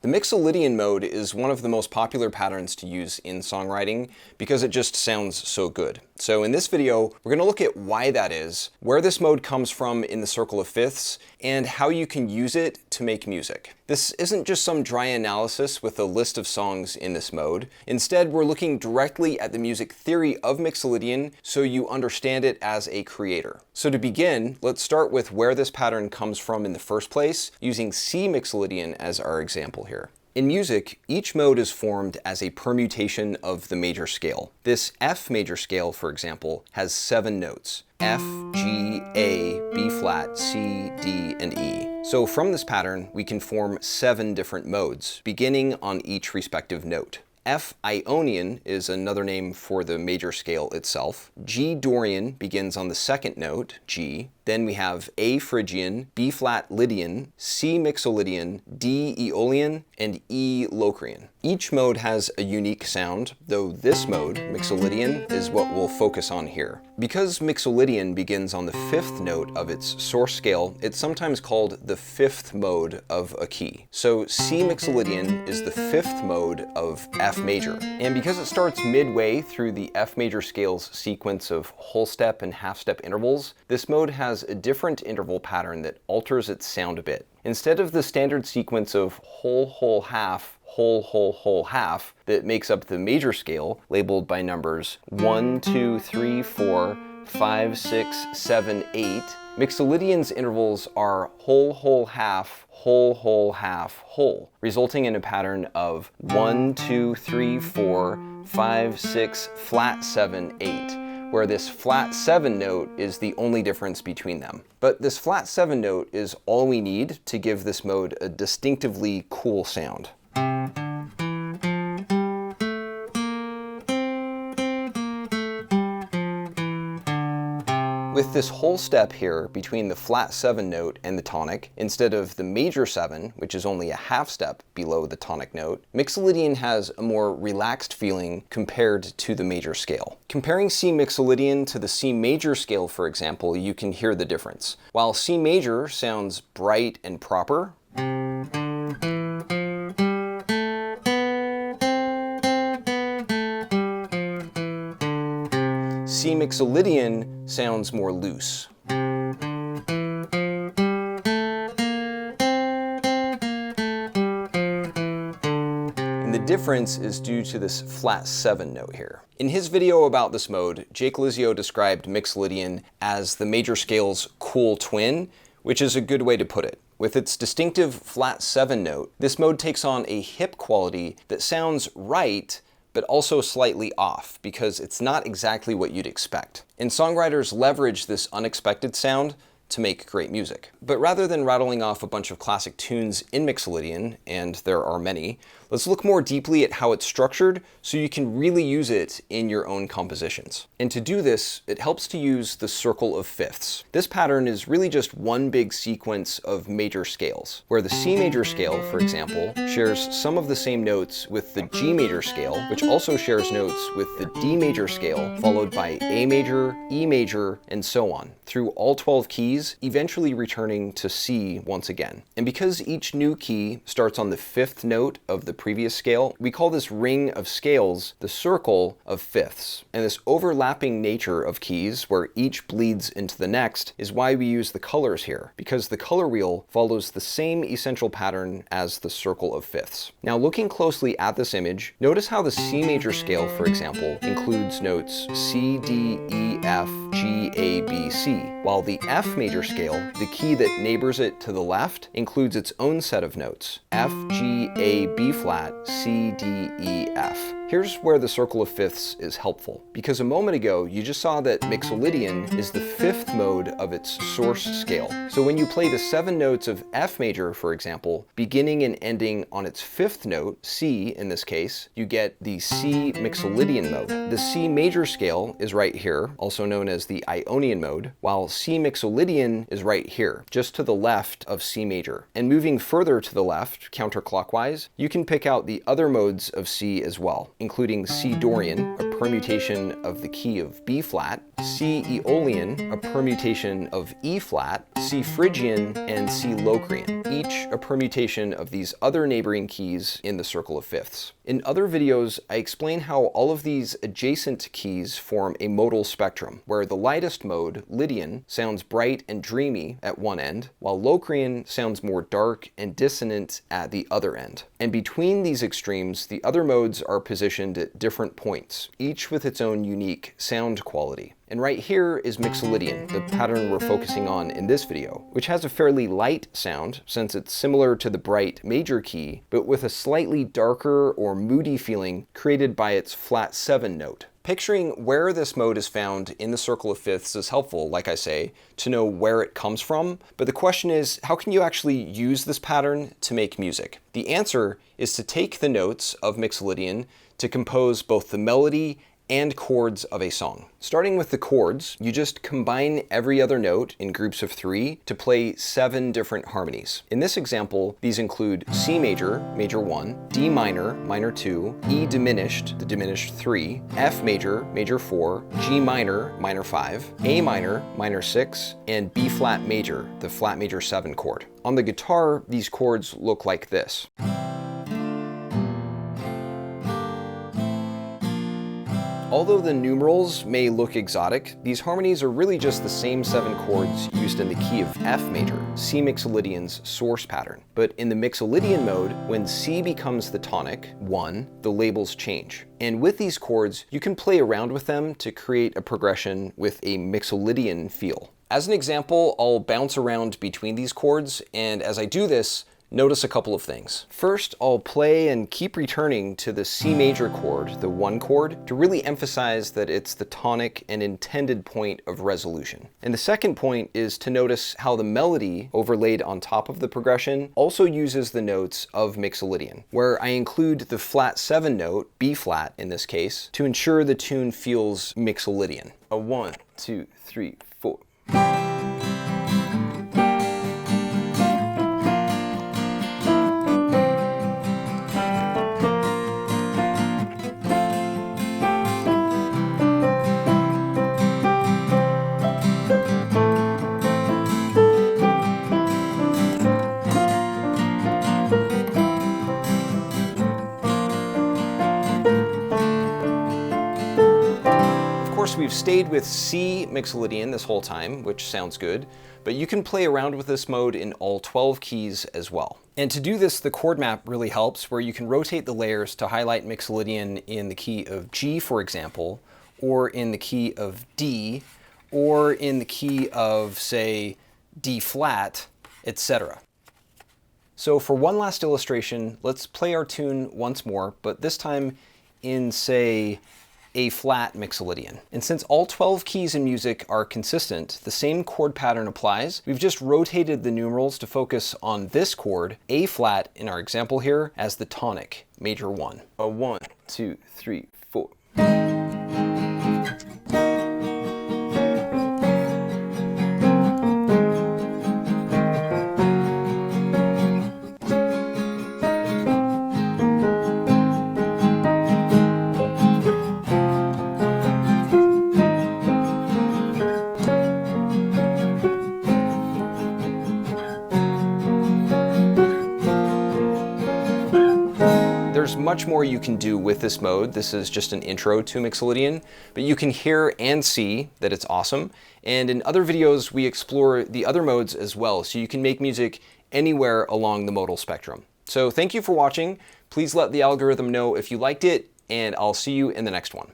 The Mixolydian mode is one of the most popular patterns to use in songwriting because it just sounds so good. So in this video, we're going to look at why that is, where this mode comes from in the circle of fifths, and how you can use it to make music. This isn't just some dry analysis with a list of songs in this mode. Instead, we're looking directly at the music theory of Mixolydian so you understand it as a creator. So to begin, let's start with where this pattern comes from in the first place, using C Mixolydian as our example here. In music, each mode is formed as a permutation of the major scale. This F major scale, for example, has 7 notes: F, G, A, B flat, C, D, and E. So from this pattern, we can form 7 different modes, beginning on each respective note. F Ionian is another name for the major scale itself. G Dorian begins on the second note, G. Then we have A Phrygian, B flat Lydian, C Mixolydian, D Aeolian, and E Locrian. Each mode has a unique sound, though this mode, Mixolydian, is what we'll focus on here. Because Mixolydian begins on the 5th note of its source scale, it's sometimes called the 5th mode of a key. So C Mixolydian is the 5th mode of F major. And because it starts midway through the F major scale's sequence of whole step and half step intervals, this mode has a different interval pattern that alters its sound a bit. Instead of the standard sequence of whole, whole, half, whole, whole, whole, half that makes up the major scale, labeled by numbers 1, 2, 3, 4, 5, 6, 7, 8, Mixolydian's intervals are whole, whole, half, whole, whole, half, whole, resulting in a pattern of 1, 2, 3, 4, 5, 6, flat 7, 8. Where this flat 7 note is the only difference between them. But this flat 7 note is all we need to give this mode a distinctively cool sound. With this whole step here between the flat 7 note and the tonic, instead of the major 7, which is only a half step below the tonic note, Mixolydian has a more relaxed feeling compared to the major scale. Comparing C Mixolydian to the C major scale, for example, you can hear the difference. While C major sounds bright and proper, C Mixolydian sounds more loose. And the difference is due to this flat 7 note here. In his video about this mode, Jake Lizio described Mixolydian as the major scale's cool twin, which is a good way to put it. With its distinctive flat 7 note, this mode takes on a hip quality that sounds right, but also slightly off, because it's not exactly what you'd expect. And songwriters leverage this unexpected sound to make great music. But rather than rattling off a bunch of classic tunes in Mixolydian, and there are many, let's look more deeply at how it's structured so you can really use it in your own compositions. And to do this, it helps to use the circle of fifths. This pattern is really just one big sequence of major scales, where the C major scale, for example, shares some of the same notes with the G major scale, which also shares notes with the D major scale, followed by A major, E major, and so on, through all 12 keys, eventually returning to C once again. And because each new key starts on the 5th note of the previous scale, we call this ring of scales the circle of fifths. And this overlapping nature of keys, where each bleeds into the next, is why we use the colors here, because the color wheel follows the same essential pattern as the circle of fifths. Now, looking closely at this image, notice how the C major scale, for example, includes notes C, D, E, F, G, A, B, C, while the F major scale, the key that neighbors it to the left, includes its own set of notes: F, G, A, B flat, C, D, E, F. Here's where the circle of fifths is helpful, because a moment ago you just saw that Mixolydian is the 5th mode of its source scale. So when you play the 7 notes of F major, for example, beginning and ending on its 5th note, C in this case, you get the C Mixolydian mode. The C major scale is right here, also known as the Ionian mode, while C Mixolydian is right here, just to the left of C major. And moving further to the left, counterclockwise, you can pick out the other modes of C as well. including C Dorian, a permutation of the key of B flat, C Aeolian, a permutation of E flat, C Phrygian, and C Locrian, each a permutation of these other neighboring keys in the circle of fifths. In other videos, I explain how all of these adjacent keys form a modal spectrum, where the lightest mode, Lydian, sounds bright and dreamy at one end, while Locrian sounds more dark and dissonant at the other end. And between these extremes, the other modes are positioned at different points, each with its own unique sound quality. And right here is Mixolydian, the pattern we're focusing on in this video, which has a fairly light sound since it's similar to the bright major key, but with a slightly darker or moody feeling created by its flat 7 note. Picturing where this mode is found in the circle of fifths is helpful, like I say, to know where it comes from, but the question is, how can you actually use this pattern to make music? The answer is to take the notes of Mixolydian to compose both the melody and chords of a song. Starting with the chords, you just combine every other note in groups of 3 to play 7 different harmonies. In this example, these include C major, major 1, D minor, minor 2, E diminished, the diminished 3, F major, major 4, G minor, minor 5, A minor, minor 6, and B flat major, the flat major 7 chord. On the guitar, these chords look like this. Although the numerals may look exotic, these harmonies are really just the same 7 chords used in the key of F major, C Mixolydian's source pattern. But in the Mixolydian mode, when C becomes the tonic, 1, the labels change. And with these chords, you can play around with them to create a progression with a Mixolydian feel. As an example, I'll bounce around between these chords, and as I do this, notice a couple of things. First, I'll play and keep returning to the C major chord, the 1 chord, to really emphasize that it's the tonic and intended point of resolution. And the second point is to notice how the melody overlaid on top of the progression also uses the notes of Mixolydian, where I include the flat 7 note, B flat in this case, to ensure the tune feels Mixolydian. A 1, 2, 3, 4. We've stayed with C Mixolydian this whole time, which sounds good, but you can play around with this mode in all 12 keys as well. And to do this, the chord map really helps, where you can rotate the layers to highlight Mixolydian in the key of G, for example, or in the key of D, or in the key of, say, D flat, etc. So for one last illustration, let's play our tune once more, but this time in, say, A flat Mixolydian. And since all 12 keys in music are consistent, the same chord pattern applies. We've just rotated the numerals to focus on this chord, A flat in our example here, as the tonic, major 1. A 1, 2, 3, 4. There's much more you can do with this mode. This is just an intro to Mixolydian, but you can hear and see that it's awesome. And in other videos, we explore the other modes as well, so you can make music anywhere along the modal spectrum. So thank you for watching. Please let the algorithm know if you liked it, and I'll see you in the next one.